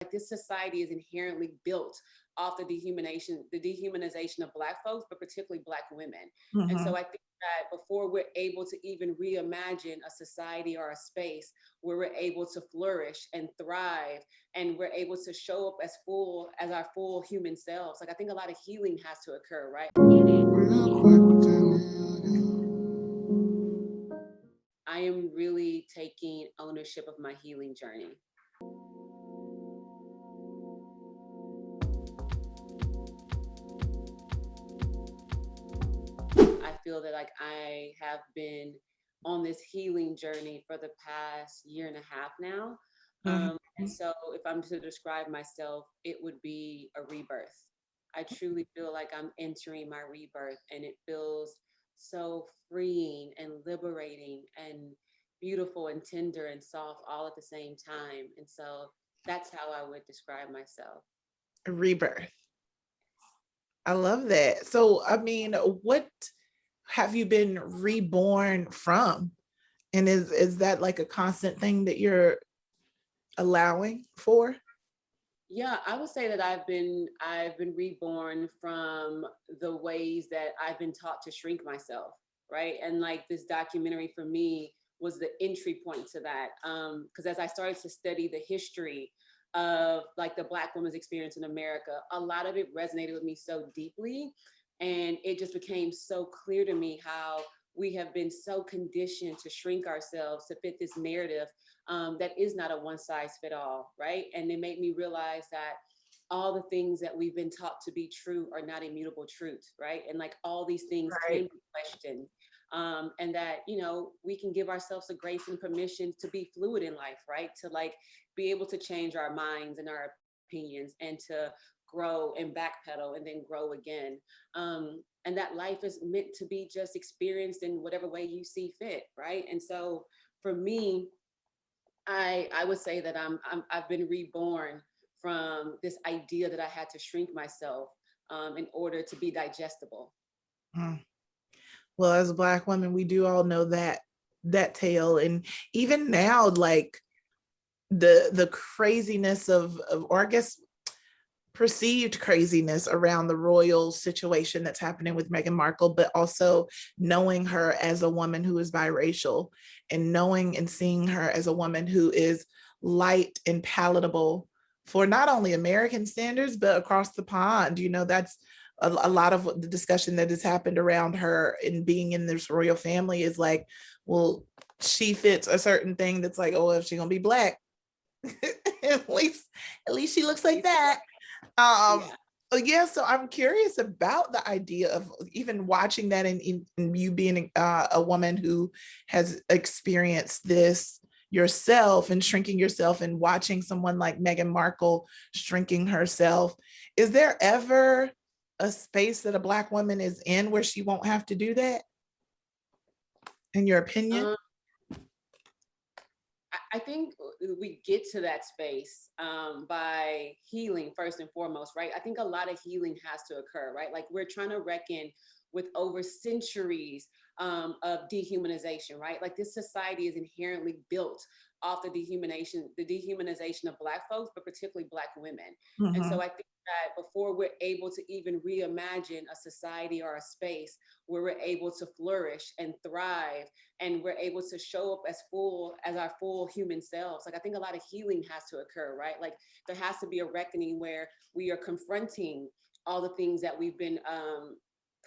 Like this society is inherently built off the dehumanization of Black folks, but particularly Black women. And so Mhm. I think that before we're able to even reimagine a society or a space where we're able to flourish and thrive, and we're able to show up as full as our full human selves, like I think a lot of healing has to occur, right? Real quick, I am really taking ownership of my healing journey. I feel that like I have been on this healing journey for the past year and a half now. Mhm. And so if I'm to describe myself, it would be a rebirth. I truly feel like I'm entering my rebirth, and it feels so freeing and liberating and beautiful and tender and soft all at the same time. And so that's how I would describe myself. Rebirth. I love that. So, I mean, what have you been reborn from? And is that like a constant thing that you're allowing for? Yeah, I would say that I've been reborn from the ways that I've been taught to shrink myself, right? And like this documentary for me was the entry point to that. Because as I started to study the history of like the Black woman's experience in America, a lot of it resonated with me so deeply. And it just became so clear to me how we have been so conditioned to shrink ourselves to fit this narrative that is not a one size fit all, right? And it made me realize that all the things that we've been taught to be true are not immutable truth, right? And like all these things can Right. be questioned. And that, we can give ourselves a grace and permission to be fluid in life, right? To like be able to change our minds and our opinions, and to grow and backpedal and then grow again. And that life is meant to be just experienced in whatever way you see fit, right? And so for me, I would say that I've been reborn from this idea that I had to shrink myself in order to be digestible. Mm. Well, as a Black woman, we do all know that tale, and even now, like the craziness of, or I guess perceived craziness around the royal situation that's happening with Meghan Markle, but also knowing her as a woman who is biracial, and knowing and seeing her as a woman who is light and palatable for not only American standards, but across the pond. That's a lot of the discussion that has happened around her and being in this royal family is like, well, she fits a certain thing that's like, oh, if she's gonna be Black, at least at least she looks like that. um Yeah. yeah, so I'm curious about the idea of even watching that, in you being a woman who has experienced this yourself and shrinking yourself, and watching someone like Meghan Markle shrinking herself. Is there ever a space that a Black woman is in where she won't have to do that, in your opinion? Um, I think we get to that space by healing first and foremost, right? I think a lot of healing has to occur, right? Like we're trying to reckon with over centuries of dehumanization, right? Like this society is inherently built off the dehumanization of Black folks, but particularly Black women. And Mm-hmm. so I think that before we're able to even reimagine a society or a space where we're able to flourish and thrive, and we're able to show up as full as our full human selves, like I think a lot of healing has to occur, right? Like there has to be a reckoning where we are confronting all the things that we've been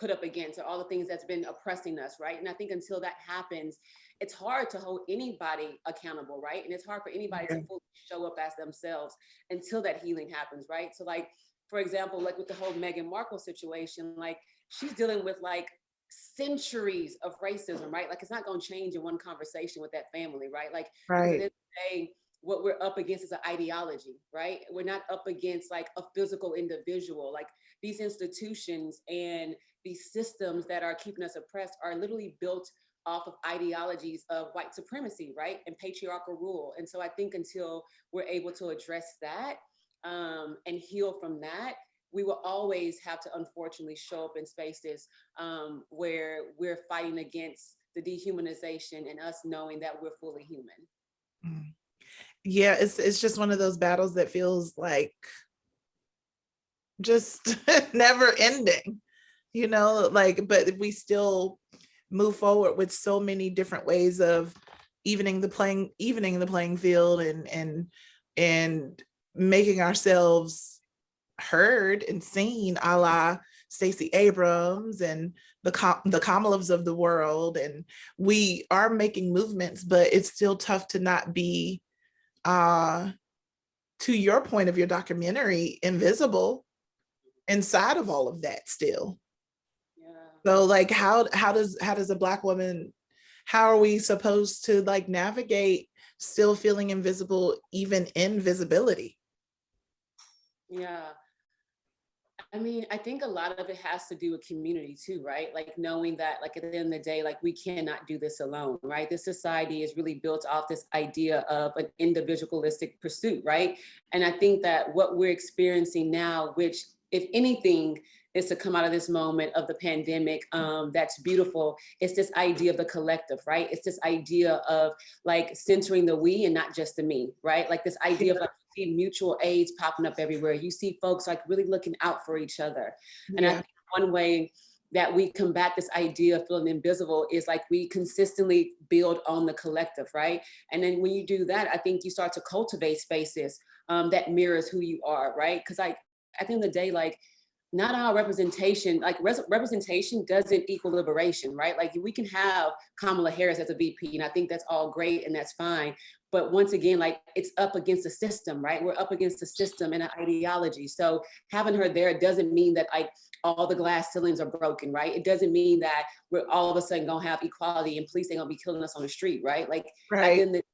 put up against, or all the things that's been oppressing us, right? And I think until that happens, it's hard to hold anybody accountable, right? And it's hard for anybody to Yeah. fully show up as themselves until that healing happens, right? So like, for example, like with the whole Meghan Markle situation, like she's dealing with like centuries of racism, right? Like it's not going to change in one conversation with that family, right? Like because at the Right. end of the day, what we're up against is an ideology, right? We're not up against like a physical individual. Like these institutions and these systems that are keeping us oppressed are literally built off of ideologies of white supremacy, right? And patriarchal rule. And so I think until we're able to address that and heal from that, we will always have to unfortunately show up in spaces where we're fighting against the dehumanization and us knowing that we're fully human. Mm. Yeah, it's just one of those battles that feels like just never ending, like, but we still move forward with so many different ways of evening the playing field, and making ourselves heard and seen, a la Stacey Abrams and the Kamalovs of the world. And we are making movements, but it's still tough to not be, to your point of your documentary, invisible inside of all of that still. Yeah. So like how does a Black woman, how are we supposed to like navigate still feeling invisible even in visibility? Yeah. I mean, I think a lot of it has to do with community too, right? Like knowing that, like at the end of the day, like we cannot do this alone, right? This society is really built off this idea of an individualistic pursuit, right? And I think that what we're experiencing now, which, if anything, is to come out of this moment of the pandemic, that's beautiful. It's this idea of the collective, right? It's this idea of like centering the we and not just the me, right? Like this idea of like see mutual aids popping up everywhere. You see folks like really looking out for each other. And I Yeah. think one way that we combat this idea of feeling invisible is like we consistently build on the collective, right? And then when you do that, I think you start to cultivate spaces that mirrors who you are, right? Because like at the end of the day, like not all representation, like representation doesn't equal liberation, right? Like we can have Kamala Harris as a VP, and I think that's all great and that's fine. But once again, like it's up against the system, right? We're up against the system and an ideology. So having her there doesn't mean that like all the glass ceilings are broken, right? It doesn't mean that we're all of a sudden gonna have equality and police ain't gonna be killing us on the street, right? Like at the Right. end of the day,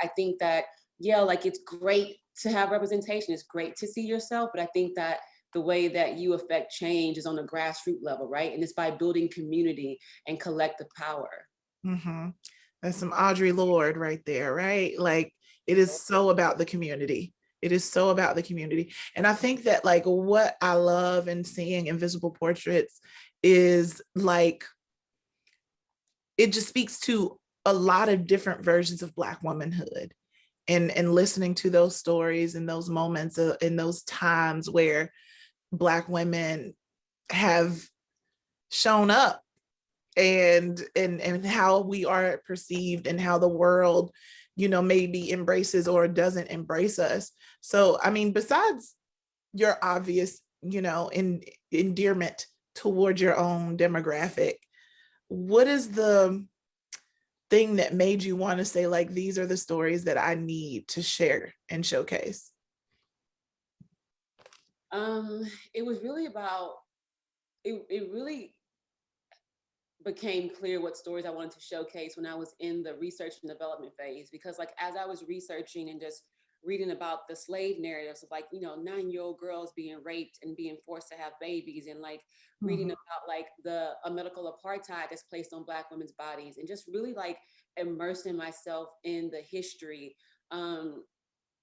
I think that, yeah, like it's great to have representation. It's great to see yourself, but I think that the way that you affect change is on a grassroots level, right? And it's by building community and collective power. Mm-hmm. That's some Audre Lorde right there, right? Like it is so about the community. It is so about the community. And I think that like what I love in seeing Invisible Portraits is like it just speaks to a lot of different versions of Black womanhood, and listening to those stories and those moments, in those times where Black women have shown up, and how we are perceived, and how the world, maybe embraces or doesn't embrace us. So I mean, besides your obvious, endearment toward your own demographic, what is the thing that made you want to say, like, these are the stories that I need to share and showcase? It was really about it really became clear what stories I wanted to showcase when I was in the research and development phase. Because like as I was researching and just reading about the slave narratives of like, 9-year-old girls being raped and being forced to have babies, and like reading Mhm. about like the medical apartheid that's placed on Black women's bodies, and just really like immersing myself in the history.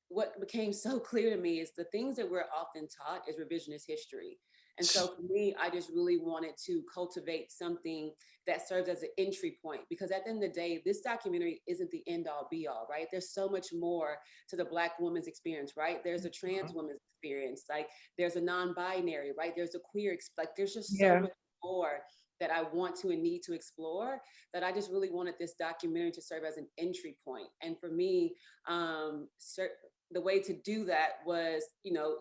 What became so clear to me is the things that we're often taught is revisionist history. And so for me, I just really wanted to cultivate something that serves as an entry point, because at the end of the day, this documentary isn't the end all be all, right? There's so much more to the Black woman's experience, right? There's a trans woman's experience, like there's a non-binary, right? There's a queer, like there's just so Yeah. much more that I want to and need to explore, that I just really wanted this documentary to serve as an entry point. And for me, the way to do that was,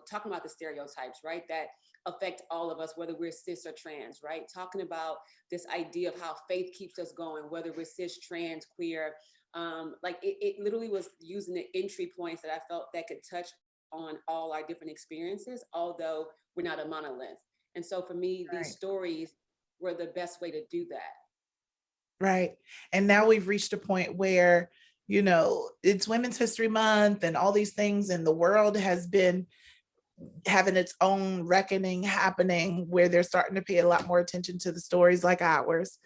talking about the stereotypes, right? That affect all of us, whether we're cis or trans, right? Talking about this idea of how faith keeps us going, whether we're cis, trans, queer. Like it literally was using the entry points that I felt that could touch on all our different experiences, although we're not a monolith. And so for me, these Right. stories were the best way to do that. Right. And now we've reached a point where, it's Women's History Month and all these things, and the world has been having its own reckoning happening, where they're starting to pay a lot more attention to the stories like ours,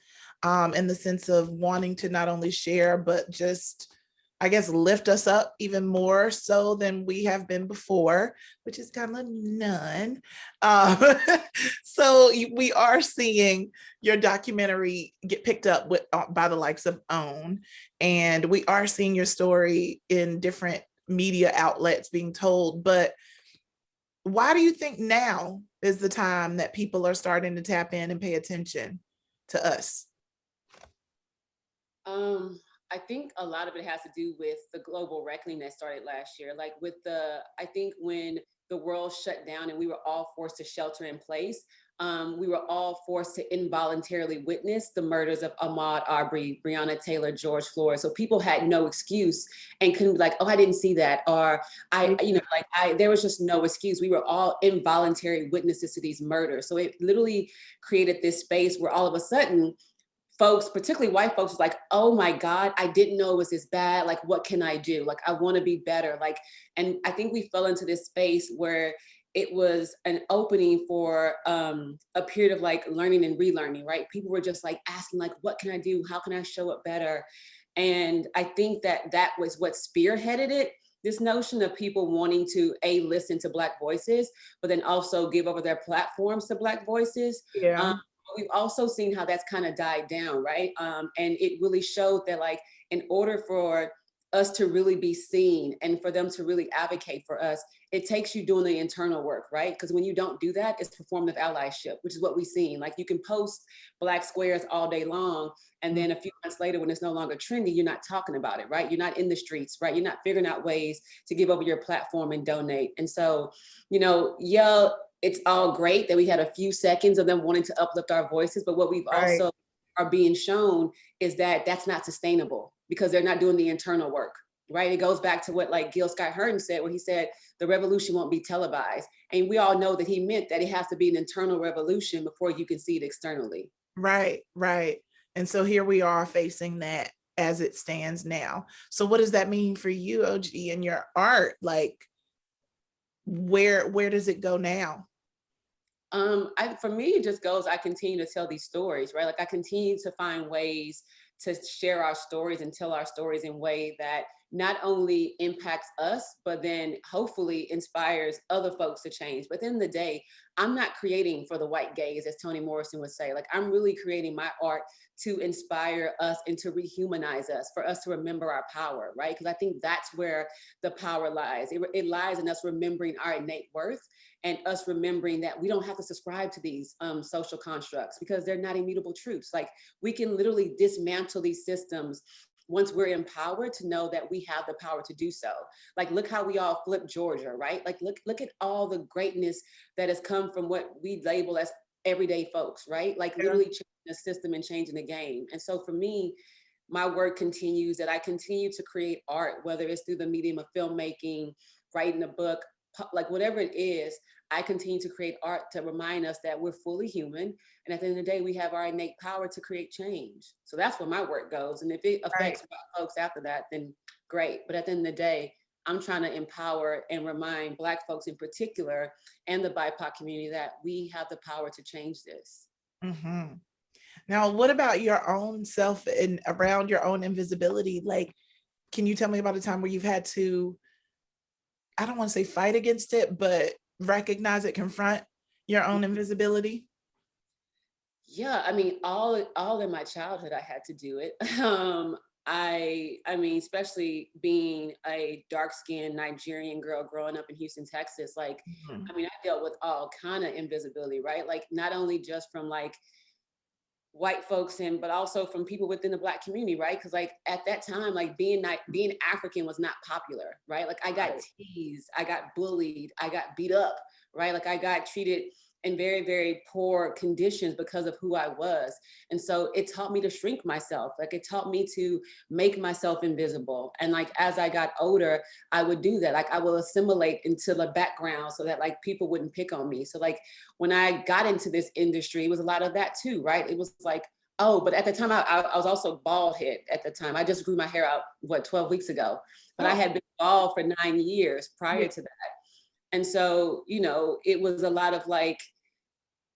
in the sense of wanting to not only share, but just, I guess, lift us up even more so than we have been before, which is kind of none. Um, so we are seeing your documentary get picked up by the likes of OWN, and we are seeing your story in different media outlets being told. But why do you think now is the time that people are starting to tap in and pay attention to us? I think a lot of it has to do with the global reckoning that started last year. Like I think when the world shut down and we were all forced to shelter in place, we were all forced to involuntarily witness the murders of Ahmaud Arbery, Breonna Taylor, George Floyd. So people had no excuse and couldn't be like, oh, I didn't see that. Or there was just no excuse. We were all involuntary witnesses to these murders. So it literally created this space where all of a sudden, folks, particularly white folks, was like, oh my God, I didn't know it was this bad. Like, what can I do? Like, I want to be better. Like, and I think we fell into this space where it was an opening for a period of like learning and relearning, right? People were just like asking, like, what can I do? How can I show up better? And I think that was what spearheaded it. This notion of people wanting to listen to Black voices, but then also give over their platforms to Black voices. Yeah. We've also seen how that's kind of died down, right? And it really showed that, like, in order for us to really be seen and for them to really advocate for us, it takes you doing the internal work, right? Because when you don't do that, it's performative allyship, which is what we've seen. Like, you can post Black squares all day long, and then a few months later, when it's no longer trendy, you're not talking about it, right? You're not in the streets, right? You're not figuring out ways to give over your platform and donate. And so, yeah, it's all great that we had a few seconds of them wanting to uplift our voices, but what we've Right. also are being shown is that that's not sustainable because they're not doing the internal work, right? It goes back to what like Gil Scott-Heron said, where he said the revolution won't be televised. And we all know that he meant that it has to be an internal revolution before you can see it externally. Right, right. And so here we are facing that as it stands now. So what does that mean for you, OG, and your art? Like, where does it go now? For me, it just goes, I continue to tell these stories, right? Like, I continue to find ways to share our stories and tell our stories in a way that not only impacts us, but then hopefully inspires other folks to change. But at the end of the day, I'm not creating for the white gaze, as Toni Morrison would say. Like, I'm really creating my art to inspire us and to rehumanize us, for us to remember our power, right? Because I think that's where the power lies. It lies in us remembering our innate worth and us remembering that we don't have to subscribe to these social constructs because they're not immutable truths. Like, we can literally dismantle these systems once we're empowered to know that we have the power to do so. Like, look how we all flipped Georgia, right? Like, look at all the greatness that has come from what we label as everyday folks, right? Like, literally changing the system and changing the game. And so for me, my work continues, that I continue to create art, whether it's through the medium of filmmaking, writing a book, like whatever it is, I continue to create art to remind us that we're fully human. And at the end of the day, we have our innate power to create change. So that's where my work goes. And if it affects Right. Black folks after that, then great. But at the end of the day, I'm trying to empower and remind Black folks in particular and the BIPOC community that we have the power to change this. Mm-hmm. Now, what about your own self and around your own invisibility? Like, can you tell me about a time where you've had to, I don't want to say fight against it, but recognize it, confront your own invisibility? Yeah, I mean, all in my childhood, I had to do it. I mean, especially being a dark-skinned Nigerian girl growing up in Houston, Texas. Like, Mhm. I mean, I dealt with all kind of invisibility, right? Like, not only just from like white folks and but also from people within the Black community, right? Because like at that time, like being African was not popular, right? Like, I got Right. teased, I got bullied, I got beat up, right? Like, I got treated in very, very poor conditions because of who I was. And so it taught me to shrink myself. Like, it taught me to make myself invisible. And like, as I got older, I would do that. Like, I will assimilate into the background so that like people wouldn't pick on me. So like, when I got into this industry, it was a lot of that too, right? It was like, oh, but at the time I was also bald head at the time. I just grew my hair out, 12 weeks ago, but I Oh, had been bald for 9 years yeah. prior to that. And so, it was a lot of like,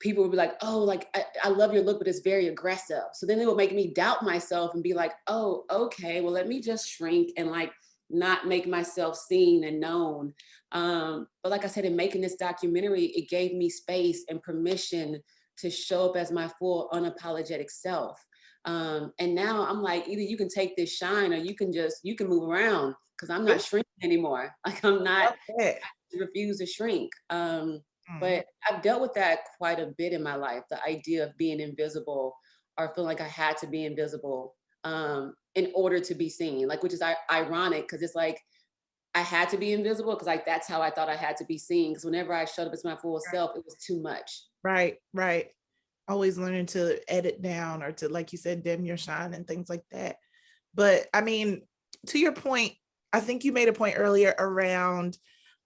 people would be like, oh, like, I love your look, but it's very aggressive. So then it would make me doubt myself and be like, oh, okay, well, let me just shrink and like not make myself seen and known. But like I said, in making this documentary, it gave me space and permission to show up as my full unapologetic self. And now I'm like, either you can take this shine or you can move around. because I'm not Good. shrinking anymore. Like I'm not Love that. refuse to shrink. Mm, But I've dealt with that quite a bit in my life. The idea of being invisible or feeling like I had to be invisible in order to be seen, like, which is ironic because it's like I had to be invisible because like that's how I thought I had to be seen. Because whenever I showed up as my full self, it was too much. right, right. Always learning to edit down or to, like you said, dim your shine and things like that. But I mean, to your point, I think you made a point earlier around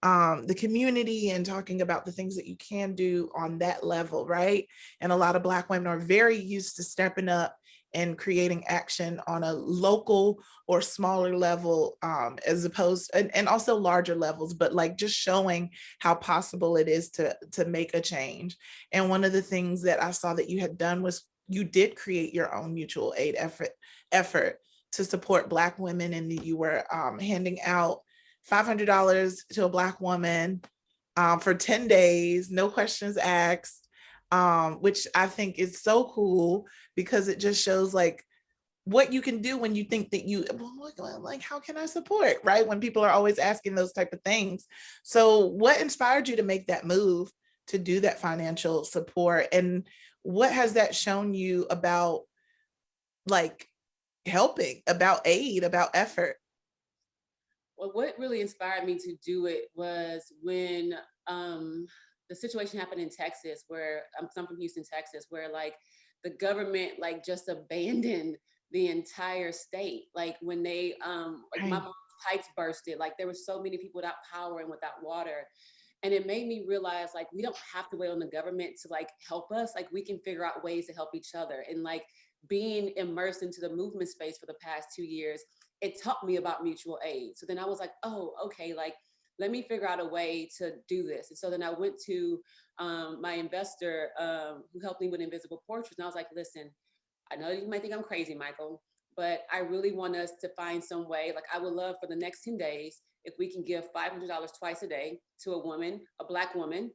the community and talking about the things that you can do on that level, right? And a lot of Black women are very used to stepping up and creating action on a local or smaller level, as opposed and also larger levels, but like just showing how possible it is to make a change. And one of the things that I saw that you had done was you did create your own mutual aid effort to support Black women, and you were handing out $500 to a Black woman for 10 days, no questions asked, which I think is so cool because it just shows like what you can do when you think that you, well, like, how can I support, right? When people are always asking those type of things. So what inspired you to make that move to do that financial support? And what has that shown you about like helping, about aid, about effort? Well, what really inspired me to do it was when the situation happened in Texas, where I'm from Houston, Texas, where like the government like just abandoned the entire state. Like when they like my Right. mom's pipes bursted, like there were so many people without power and without water. And it made me realize like we don't have to wait on the government to like help us. Like we can figure out ways to help each other. And like being immersed into the movement space for the past 2 years, it taught me about mutual aid. So then I was like, oh, okay, like let me figure out a way to do this. And so then I went to my investor who helped me with Invisible Portraits. And I was like, listen, I know you might think I'm crazy, Michael, but I really want us to find some way. Like, I would love for the next 10 days if we can give $500 twice a day to a woman, a Black woman,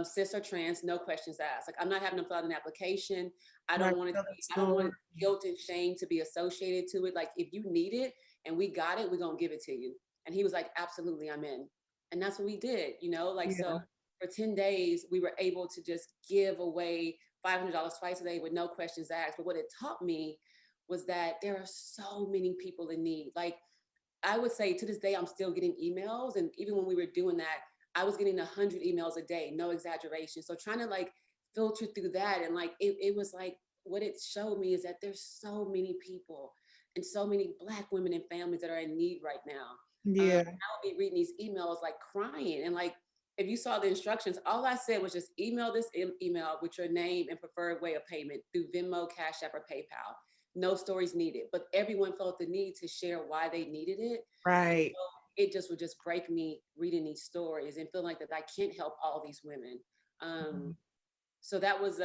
cis or trans, no questions asked. Like, I'm not having them fill out an application. I Right. don't want it Tell to be, that I don't want story. guilt and shame to be associated to it. Like, if you need it and we got it, we're going to give it to you. And he was like, absolutely, I'm in. And that's what we did, you know? Like, so Yeah. for 10 days, we were able to just give away $500 twice a day with no questions asked. But what it taught me was that there are so many people in need. Like I would say to this day, I'm still getting emails. And even when we were doing that, I was getting 100 emails a day, no exaggeration. So trying to like filter through that and like, it was like, what it showed me is that there's so many people and so many Black women and families that are in need right now. I Yeah. would be reading these emails like crying and like, if you saw the instructions, all I said was just email this email with your name and preferred way of payment through Venmo, Cash App, or PayPal. No stories needed, but everyone felt the need to share why they needed it. And Right. so it just would just break me reading these stories and feeling like that I can't help all these women. Um, so that was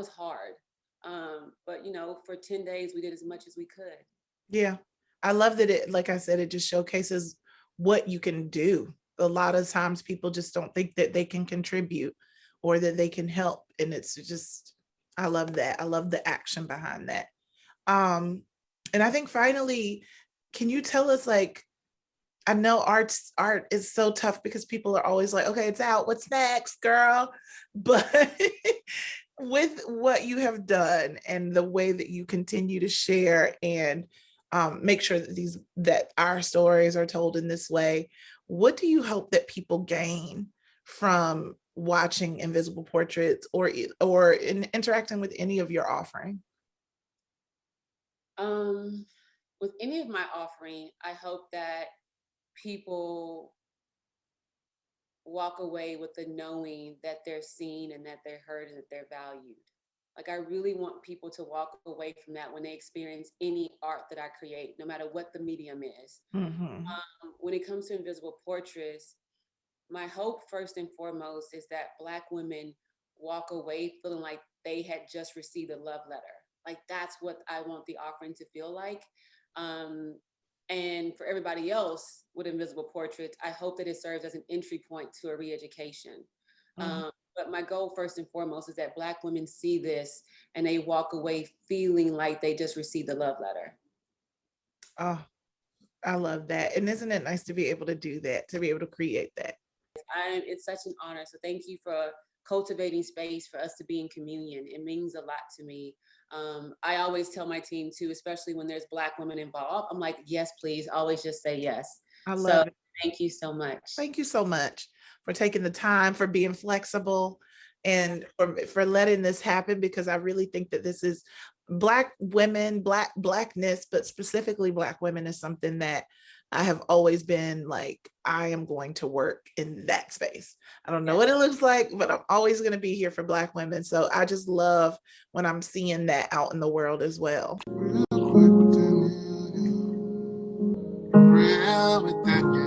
hard. But you know, for 10 days we did as much as we could. Yeah. I love that it, like I said, it just showcases what you can do. A lot of times people just don't think that they can contribute or that they can help. And it's just, I love that. I love the action behind that. Um, and I think finally, can you tell us like, I know art is so tough because people are always like, okay, it's out. What's next, girl? But with what you have done and the way that you continue to share and make sure that that our stories are told in this way, what do you hope that people gain from watching Invisible Portraits or in interacting with any of your offering? Um, with any of my offering, I hope that people walk away with the knowing that they're seen and that they're heard and that they're valued. Like I really want people to walk away from that when they experience any art that I create, no matter what the medium is. Mm-hmm. When it comes to Invisible Portraits, my hope first and foremost is that Black women walk away feeling like they had just received a love letter. Like that's what I want the offering to feel like. Um, and for everybody else with Invisible Portraits, I hope that it serves as an entry point to a re-education. Mm-hmm. But my goal first and foremost is that Black women see this and they walk away feeling like they just received a love letter. Oh, I love that. And isn't it nice to be able to do that, to be able to create that? It's such an honor. So thank you for cultivating space for us to be in communion. It means a lot to me. I always tell my team too, especially when there's Black women involved, I'm like, yes, please, always just say yes. I So love it. thank you so much. Thank you so much for taking the time, for being flexible, and for letting this happen, because I really think that this is Black women, Blackness, but specifically Black women is something that I have always been like, I am going to work in that space. I don't know what it looks like, but I'm always going to be here for Black women. So I just love when I'm seeing that out in the world as well. Real quick with that,